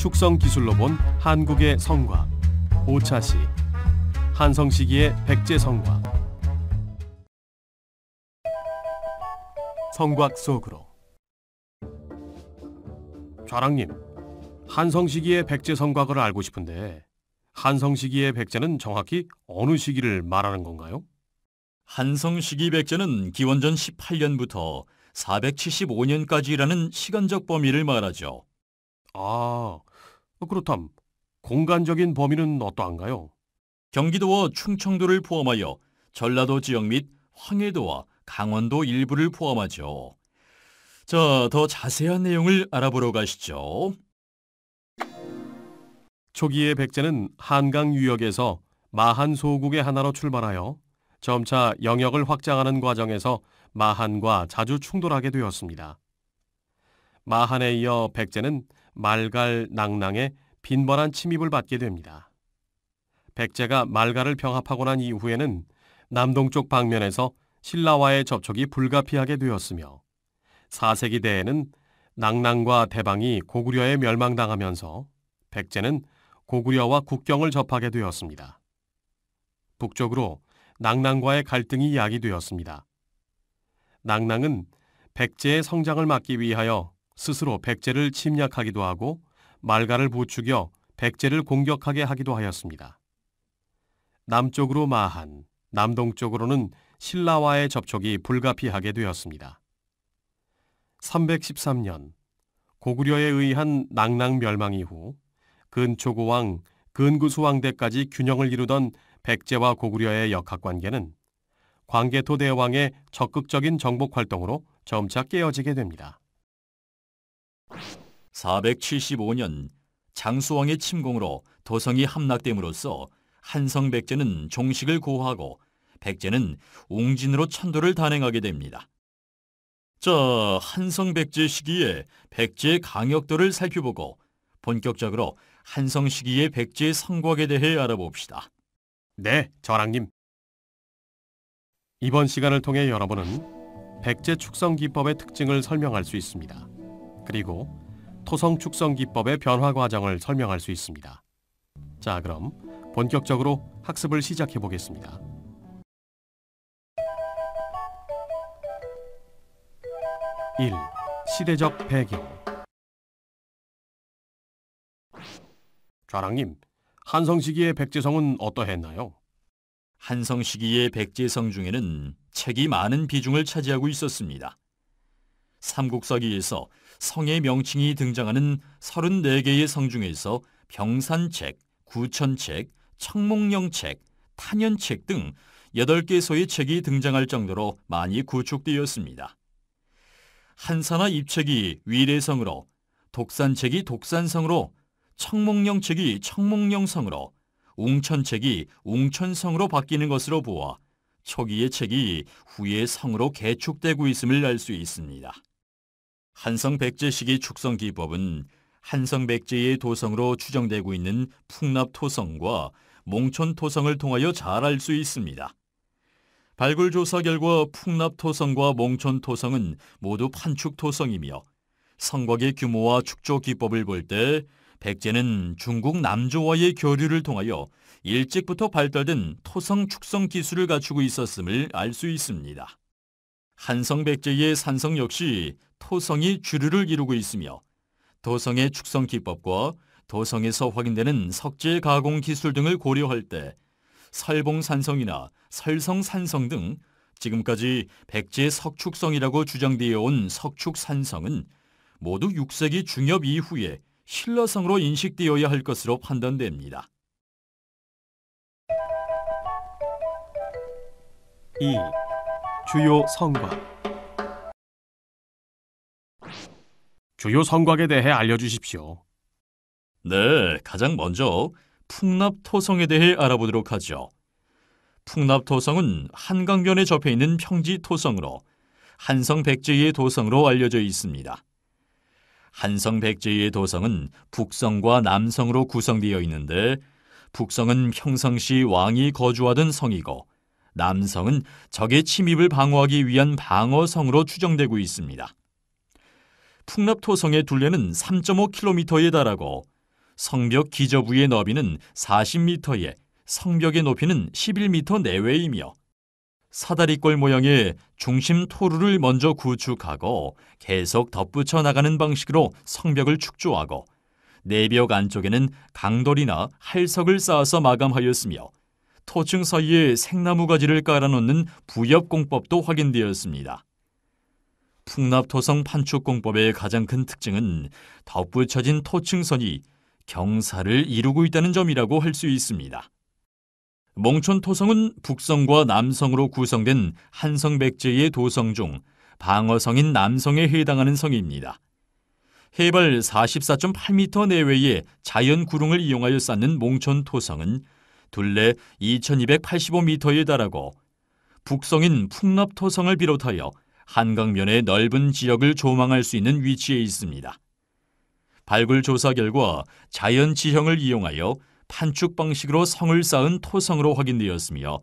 축성 기술로 본 한국의 성곽. 오차시 한성 시기의 백제 성곽. 성곽 속으로. 좌랑님, 한성 시기의 백제 성곽을 알고 싶은데 한성 시기의 백제는 정확히 어느 시기를 말하는 건가요? 한성 시기 백제는 기원전 18년부터 475년까지라는 시간적 범위를 말하죠. 아, 그렇담 공간적인 범위는 어떠한가요? 경기도와 충청도를 포함하여 전라도 지역 및 황해도와 강원도 일부를 포함하죠. 자, 더 자세한 내용을 알아보러 가시죠. 초기의 백제는 한강 유역에서 마한 소국의 하나로 출발하여 점차 영역을 확장하는 과정에서 마한과 자주 충돌하게 되었습니다. 마한에 이어 백제는 말갈, 낭낭에 빈번한 침입을 받게 됩니다. 백제가 말갈을 병합하고 난 이후에는 남동쪽 방면에서 신라와의 접촉이 불가피하게 되었으며 4세기 대에는 낭낭과 대방이 고구려에 멸망당하면서 백제는 고구려와 국경을 접하게 되었습니다. 북쪽으로 낭낭과의 갈등이 야기되었습니다. 낭낭은 백제의 성장을 막기 위하여 스스로 백제를 침략하기도 하고 말갈을 부추겨 백제를 공격하게 하기도 하였습니다. 남쪽으로 마한, 남동쪽으로는 신라와의 접촉이 불가피하게 되었습니다. 313년 고구려에 의한 낭낭 멸망 이후 근초고왕, 근구수왕대까지 균형을 이루던 백제와 고구려의 역학관계는 광개토 대왕의 적극적인 정복 활동으로 점차 깨어지게 됩니다. 475년 장수왕의 침공으로 도성이 함락됨으로써 한성 백제는 종식을 고하고 백제는 웅진으로 천도를 단행하게 됩니다. 자, 한성 백제 시기에 백제의 강역도를 살펴보고 본격적으로 한성 시기의 백제의 성곽에 대해 알아봅시다. 네, 전왕님. 이번 시간을 통해 여러분은 백제 축성 기법의 특징을 설명할 수 있습니다. 그리고 토성 축성 기법의 변화 과정을 설명할 수 있습니다. 자, 그럼 본격적으로 학습을 시작해 보겠습니다. (1) 시대적 배경. 좌랑님, 한성 시기의 백제성은 어떠했나요? 한성 시기의 백제성 중에는 책이 많은 비중을 차지하고 있었습니다. 삼국사기에서 성의 명칭이 등장하는 34개의 성 중에서 병산책, 구천책, 청몽령책, 탄현책 등 8개소의 책이 등장할 정도로 많이 구축되었습니다. 한사나 입책이 위례성으로, 독산책이 독산성으로, 청몽령책이 청몽령성으로, 웅천책이 웅천성으로 바뀌는 것으로 보아 초기의 책이 후의 성으로 개축되고 있음을 알 수 있습니다. 한성 백제 시기 축성 기법은 한성 백제의 도성으로 추정되고 있는 풍납토성과 몽촌토성을 통하여 잘 알 수 있습니다. 발굴 조사 결과 풍납토성과 몽촌토성은 모두 판축토성이며 성곽의 규모와 축조 기법을 볼 때 백제는 중국 남조와의 교류를 통하여 일찍부터 발달된 토성 축성 기술을 갖추고 있었음을 알 수 있습니다. 한성 백제의 산성 역시 토성이 주류를 이루고 있으며 도성의 축성 기법과 도성에서 확인되는 석재 가공 기술 등을 고려할 때 설봉산성이나 설성산성 등 지금까지 백제 석축성이라고 주장되어 온 석축산성은 모두 6세기 중엽 이후에 신라성으로 인식되어야 할 것으로 판단됩니다. 2. 주요 성곽. 주요 성곽에 대해 알려주십시오. 네, 가장 먼저 풍납토성에 대해 알아보도록 하죠. 풍납토성은 한강변에 접해 있는 평지토성으로 한성 백제의 도성으로 알려져 있습니다. 한성 백제의 도성은 북성과 남성으로 구성되어 있는데 북성은 평상시 왕이 거주하던 성이고 남성은 적의 침입을 방어하기 위한 방어성으로 추정되고 있습니다. 풍납토성의 둘레는 3.5km에 달하고 성벽 기저부의 너비는 40m에 성벽의 높이는 11m 내외이며 사다리꼴 모양의 중심 토루를 먼저 구축하고 계속 덧붙여 나가는 방식으로 성벽을 축조하고 내벽 안쪽에는 강돌이나 활석을 쌓아서 마감하였으며 토층 사이에 생나무 가지를 깔아놓는 부엽공법도 확인되었습니다. 풍납토성 판축공법의 가장 큰 특징은 덧붙여진 토층선이 경사를 이루고 있다는 점이라고 할 수 있습니다. 몽촌토성은 북성과 남성으로 구성된 한성백제의 도성 중 방어성인 남성에 해당하는 성입니다. 해발 44.8m 내외의 자연 구릉을 이용하여 쌓는 몽촌토성은 둘레 2285m에 달하고 북성인 풍납토성을 비롯하여 한강면의 넓은 지역을 조망할 수 있는 위치에 있습니다. 발굴 조사 결과 자연 지형을 이용하여 판축 방식으로 성을 쌓은 토성으로 확인되었으며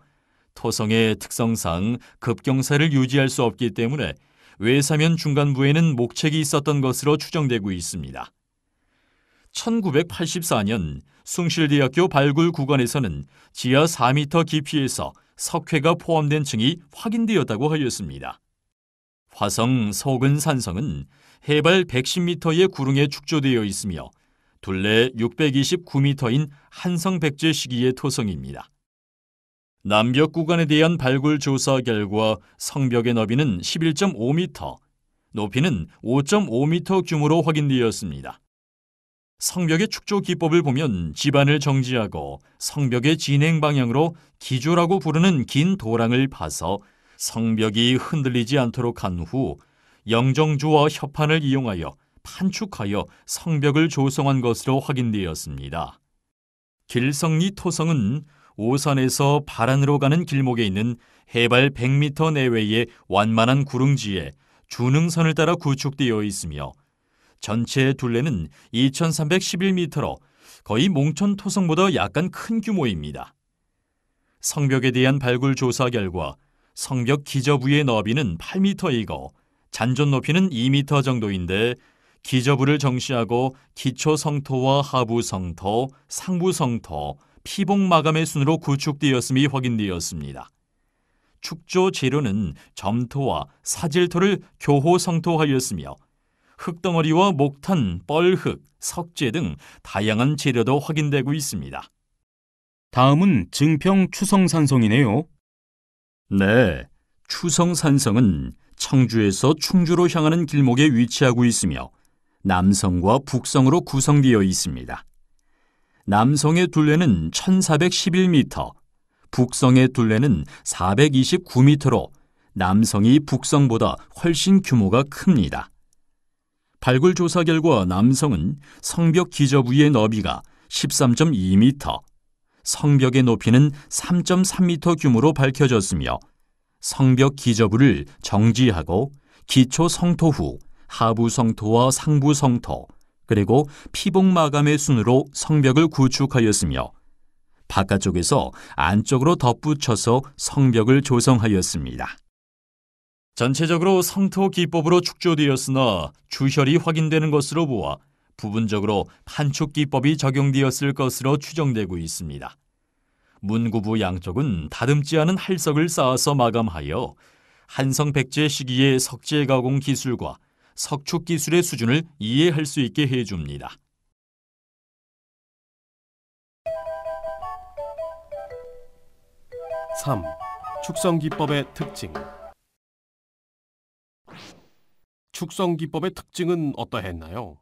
토성의 특성상 급경사를 유지할 수 없기 때문에 외사면 중간부에는 목책이 있었던 것으로 추정되고 있습니다. 1984년 숭실대학교 발굴 구간에서는 지하 4m 깊이에서 석회가 포함된 층이 확인되었다고 하였습니다. 화성 소근산성은 해발 110m의 구릉에 축조되어 있으며 둘레 629m인 한성백제 시기의 토성입니다. 남벽 구간에 대한 발굴 조사 결과 성벽의 너비는 11.5m, 높이는 5.5m 규모로 확인되었습니다. 성벽의 축조 기법을 보면 지반을 정지하고 성벽의 진행 방향으로 기조라고 부르는 긴 도랑을 파서 성벽이 흔들리지 않도록 한 후 영정주와 협판을 이용하여 판축하여 성벽을 조성한 것으로 확인되었습니다. 길성리 토성은 오산에서 발안으로 가는 길목에 있는 해발 100m 내외의 완만한 구릉지에 준흥선을 따라 구축되어 있으며 전체 둘레는 2311m로 거의 몽촌토성보다 약간 큰 규모입니다. 성벽에 대한 발굴 조사 결과 성벽 기저부의 너비는 8m이고 잔존 높이는 2m 정도인데 기저부를 정시하고 기초 성토와 하부 성토, 상부 성토, 피복 마감의 순으로 구축되었음이 확인되었습니다. 축조 재료는 점토와 사질토를 교호 성토하였으며 흙덩어리와 목탄, 뻘흙, 석재 등 다양한 재료도 확인되고 있습니다. 다음은 증평 추성산성이네요. 네, 추성산성은 청주에서 충주로 향하는 길목에 위치하고 있으며 남성과 북성으로 구성되어 있습니다. 남성의 둘레는 1411m, 북성의 둘레는 429m로 남성이 북성보다 훨씬 규모가 큽니다. 발굴 조사 결과 남성은 성벽 기저부의 너비가 13.2m, 성벽의 높이는 3.3m 규모로 밝혀졌으며 성벽 기저부를 정지하고 기초 성토 후 하부 성토와 상부 성토 그리고 피복 마감의 순으로 성벽을 구축하였으며 바깥쪽에서 안쪽으로 덧붙여서 성벽을 조성하였습니다. 전체적으로 성토 기법으로 축조되었으나 주혈이 확인되는 것으로 보아 부분적으로 판축 기법이 적용되었을 것으로 추정되고 있습니다. 문구부 양쪽은 다듬지 않은 활석을 쌓아서 마감하여 한성백제 시기의 석재 가공 기술과 석축 기술의 수준을 이해할 수 있게 해줍니다. (3) 축성기법의 특징. 축성기법의 특징은 어떠했나요?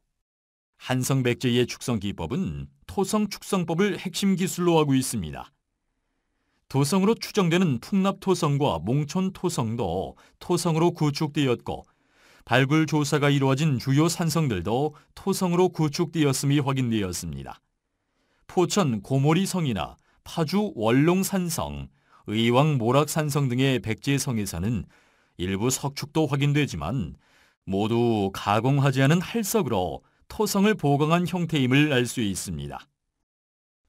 한성백제의 축성기법은 토성 축성법을 핵심 기술로 하고 있습니다. 도성으로 추정되는 풍납토성과 몽촌토성도 토성으로 구축되었고 발굴 조사가 이루어진 주요 산성들도 토성으로 구축되었음이 확인되었습니다. 포천 고모리성이나 파주 월롱산성, 의왕 모락산성 등의 백제성에서는 일부 석축도 확인되지만 모두 가공하지 않은 활석으로 토성을 보강한 형태임을 알 수 있습니다.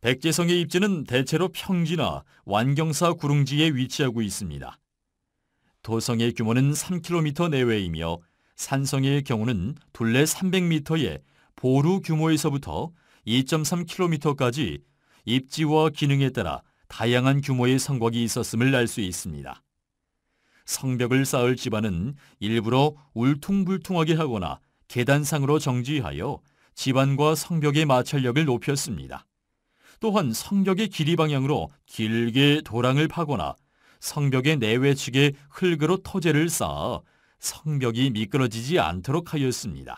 백제성의 입지는 대체로 평지나 완경사 구릉지에 위치하고 있습니다. 도성의 규모는 3km 내외이며 산성의 경우는 둘레 300m의 보루 규모에서부터 2.3km까지 입지와 기능에 따라 다양한 규모의 성곽이 있었음을 알 수 있습니다. 성벽을 쌓을 집안은 일부러 울퉁불퉁하게 하거나 계단상으로 정지하여 집안과 성벽의 마찰력을 높였습니다. 또한 성벽의 길이 방향으로 길게 도랑을 파거나 성벽의 내외측에 흙으로 토재를 쌓아 성벽이 미끄러지지 않도록 하였습니다.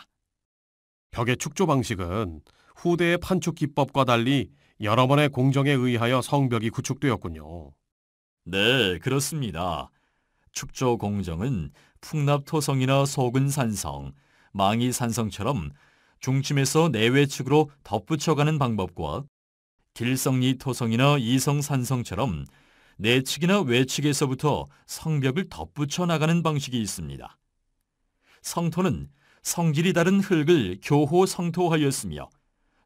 벽의 축조 방식은 후대의 판축 기법과 달리 여러 번의 공정에 의하여 성벽이 구축되었군요. 네, 그렇습니다. 축조 공정은 풍납토성이나 소근산성, 망이산성처럼 중심에서 내외측으로 덧붙여가는 방법과 길성리토성이나 이성산성처럼 내측이나 외측에서부터 성벽을 덧붙여 나가는 방식이 있습니다. 성토는 성질이 다른 흙을 교호 성토하였으며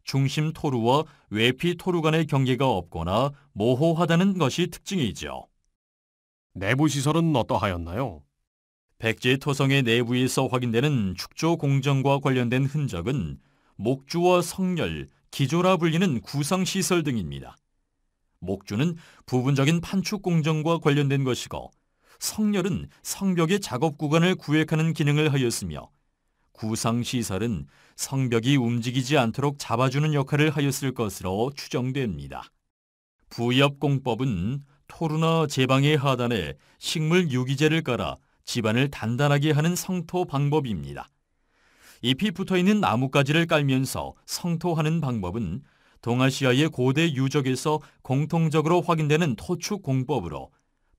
중심 토루와 외피 토루 간의 경계가 없거나 모호하다는 것이 특징이죠. 내부 시설은 어떠하였나요? 백제 토성의 내부에서 확인되는 축조 공정과 관련된 흔적은 목주와 성렬, 기조라 불리는 구상시설 등입니다. 목주는 부분적인 판축 공정과 관련된 것이고 성렬은 성벽의 작업 구간을 구획하는 기능을 하였으며 구상시설은 성벽이 움직이지 않도록 잡아주는 역할을 하였을 것으로 추정됩니다. 부엽공법은 토루나 제방의 하단에 식물 유기재를 깔아 집안을 단단하게 하는 성토 방법입니다. 잎이 붙어있는 나뭇가지를 깔면서 성토하는 방법은 동아시아의 고대 유적에서 공통적으로 확인되는 토축 공법으로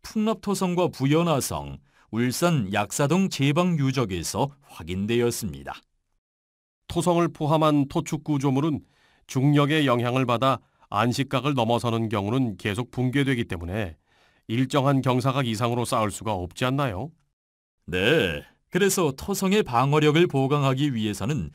풍납토성과 부연화성, 울산 약사동 제방 유적에서 확인되었습니다. 토성을 포함한 토축 구조물은 중력의 영향을 받아 안식각을 넘어서는 경우는 계속 붕괴되기 때문에 일정한 경사각 이상으로 쌓을 수가 없지 않나요? 네, 그래서 토성의 방어력을 보강하기 위해서는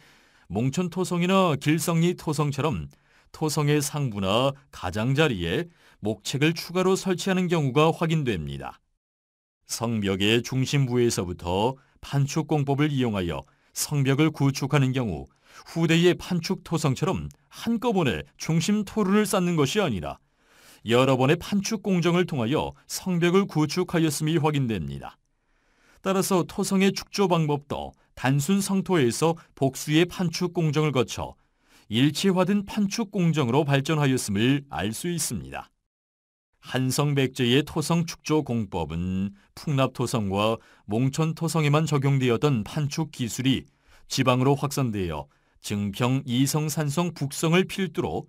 몽천토성이나 길성리토성처럼 토성의 상부나 가장자리에 목책을 추가로 설치하는 경우가 확인됩니다. 성벽의 중심부에서부터 판축공법을 이용하여 성벽을 구축하는 경우 후대의 판축토성처럼 한꺼번에 중심 토루를 쌓는 것이 아니라 여러 번의 판축 공정을 통하여 성벽을 구축하였음이 확인됩니다. 따라서 토성의 축조 방법도 단순 성토에서 복수의 판축 공정을 거쳐 일체화된 판축 공정으로 발전하였음을 알 수 있습니다. 한성백제의 토성 축조 공법은 풍납토성과 몽천토성에만 적용되었던 판축 기술이 지방으로 확산되어 증평 이성산성 북성을 필두로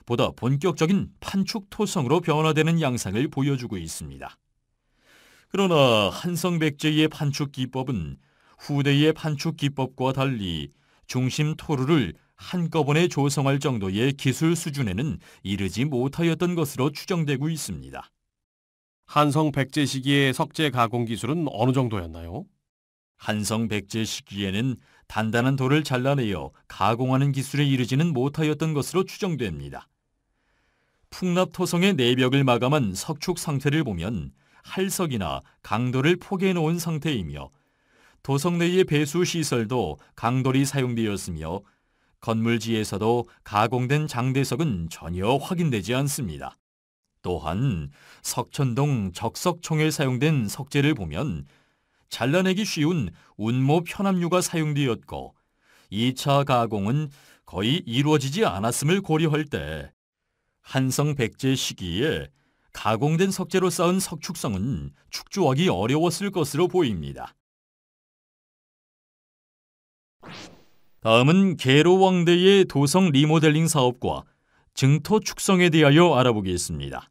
보다 본격적인 판축 토성으로 변화되는 양상을 보여주고 있습니다. 그러나 한성백제의 판축 기법은 후대의 판축 기법과 달리 중심 토루를 한꺼번에 조성할 정도의 기술 수준에는 이르지 못하였던 것으로 추정되고 있습니다. 한성 백제 시기의 석재 가공 기술은 어느 정도였나요? 한성 백제 시기에는 단단한 돌을 잘라내어 가공하는 기술에 이르지는 못하였던 것으로 추정됩니다. 풍납토성의 내벽을 마감한 석축 상태를 보면 할석이나 강돌을 포개해 놓은 상태이며 도성 내의 배수 시설도 강돌이 사용되었으며 건물지에서도 가공된 장대석은 전혀 확인되지 않습니다. 또한 석천동 적석총에 사용된 석재를 보면 잘라내기 쉬운 운모 편압류가 사용되었고 2차 가공은 거의 이루어지지 않았음을 고려할 때 한성 백제 시기에 가공된 석재로 쌓은 석축성은 축조하기 어려웠을 것으로 보입니다. 다음은 계로왕대의 도성 리모델링 사업과 증토 축성에 대하여 알아보겠습니다.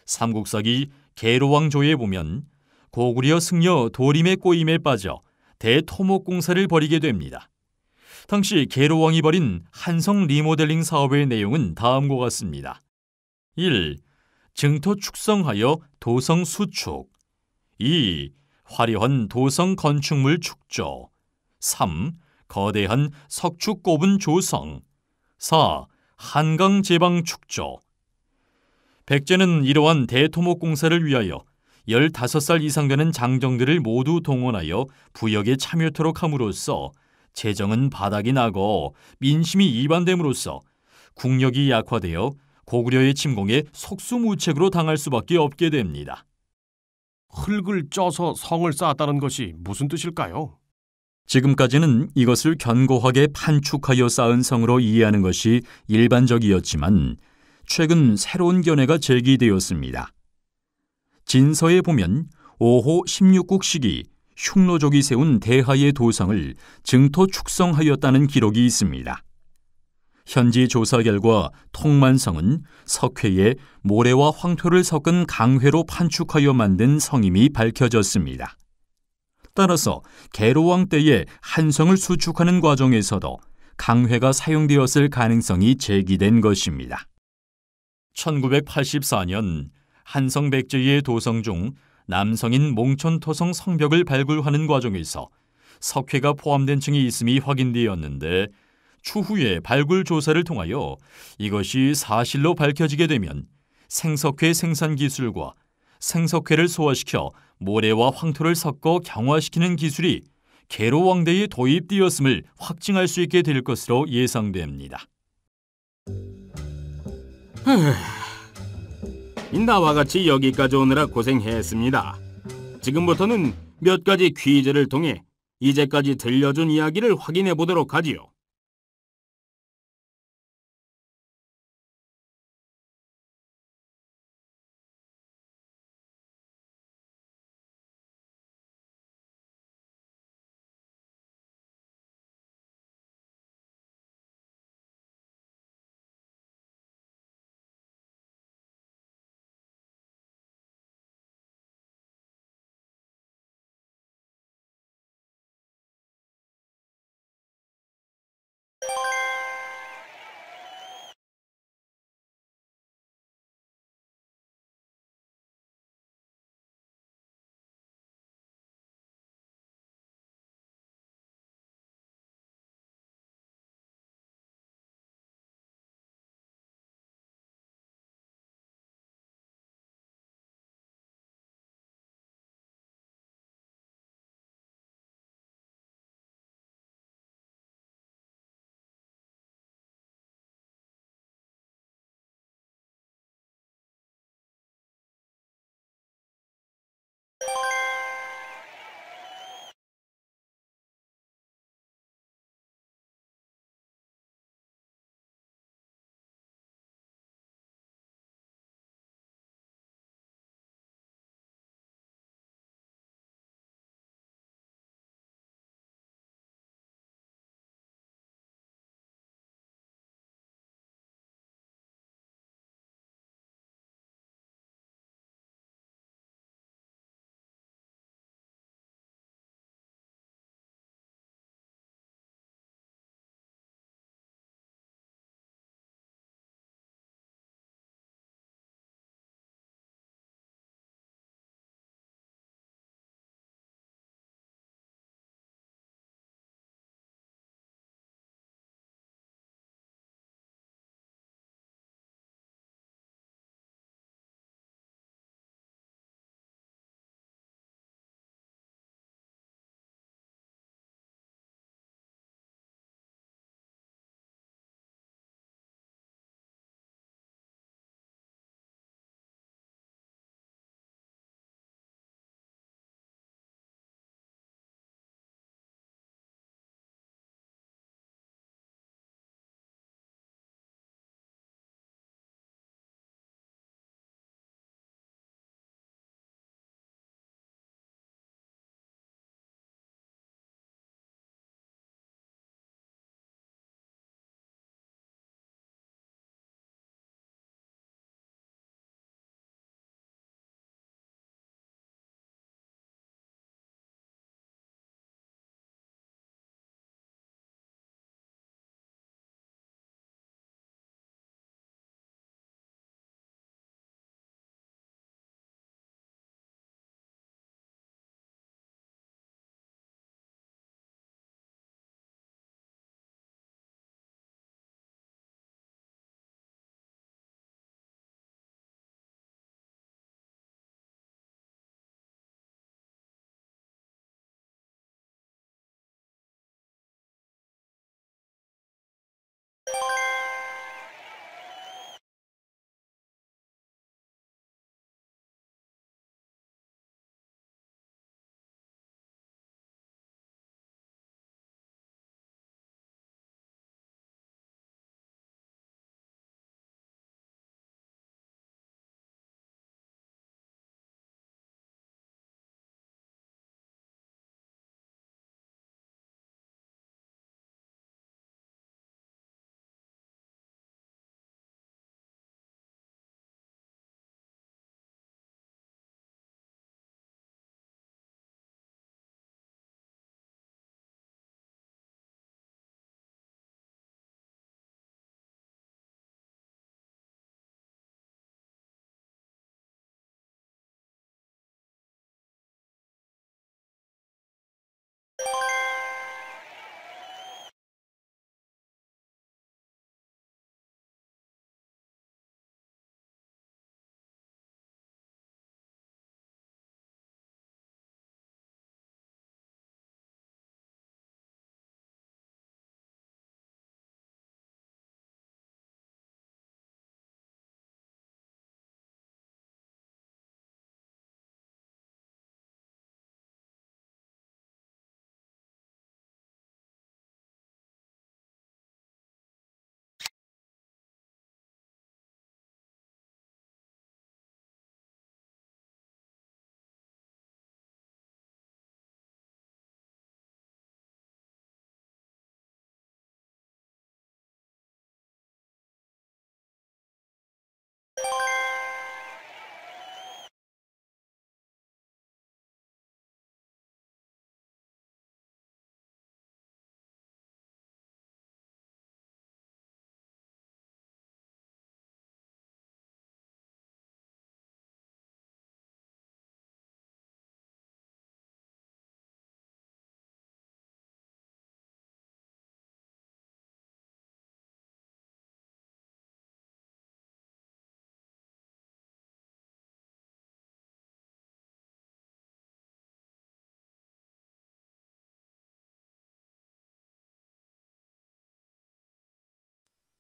삼국사기 계로왕조에 보면 고구려 승려 도림의 꼬임에 빠져 대토목공사를 벌이게 됩니다. 당시 계로왕이 벌인 한성 리모델링 사업의 내용은 다음과 같습니다. 1. 증토 축성하여 도성 수축. 2. 화려한 도성 건축물 축조. 3. 거대한 석축 고분 조성. 4. 한강 제방 축조. 백제는 이러한 대토목공사를 위하여 15살 이상 되는 장정들을 모두 동원하여 부역에 참여토록 함으로써 재정은 바닥이 나고 민심이 이반됨으로써 국력이 약화되어 고구려의 침공에 속수무책으로 당할 수밖에 없게 됩니다. 흙을 쪄서 성을 쌓았다는 것이 무슨 뜻일까요? 지금까지는 이것을 견고하게 판축하여 쌓은 성으로 이해하는 것이 일반적이었지만 최근 새로운 견해가 제기되었습니다. 진서에 보면 5호 16국 시기 흉노족이 세운 대하의 도성을 증토 축성하였다는 기록이 있습니다. 현지 조사 결과 통만성은 석회에 모래와 황토를 섞은 강회로 판축하여 만든 성임이 밝혀졌습니다. 따라서 계로왕 때에 한성을 수축하는 과정에서도 강회가 사용되었을 가능성이 제기된 것입니다. 1984년 한성 백제의 도성 중 남성인 몽촌토성 성벽을 발굴하는 과정에서 석회가 포함된 층이 있음이 확인되었는데 추후에 발굴 조사를 통하여 이것이 사실로 밝혀지게 되면 생석회 생산 기술과 생석회를 소화시켜 모래와 황토를 섞어 경화시키는 기술이 계로 왕대에 도입되었음을 확증할 수 있게 될 것으로 예상됩니다. 나와 같이 여기까지 오느라 고생했습니다. 지금부터는 몇 가지 퀴즈를 통해 이제까지 들려준 이야기를 확인해 보도록 하지요.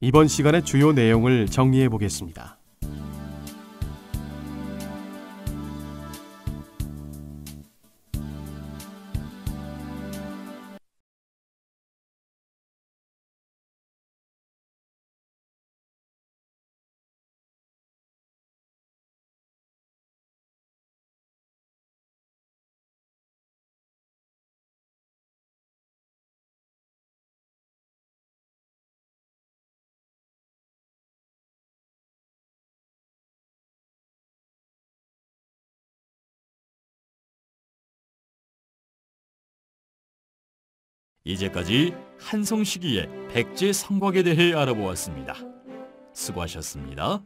이번 시간의 주요 내용을 정리해 보겠습니다. 이제까지 한성시기의 백제 성곽에 대해 알아보았습니다. 수고하셨습니다.